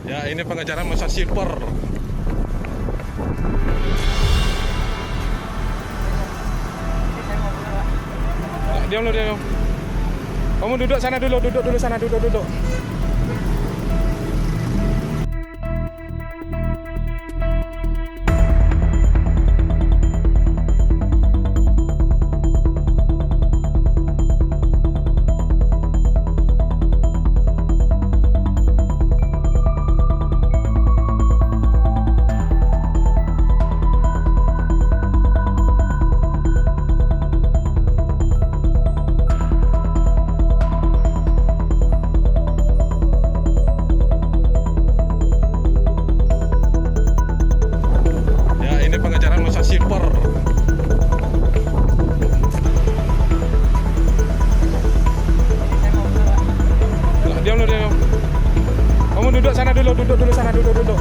Ya, ini pengejaran Manusia Silver. Nah, diam lo, diam. Kamu duduk sana dulu, duduk sana, duduk. Silver. Nah, diam lo, diam. Kamu duduk sana dulu, duduk sana, duduk.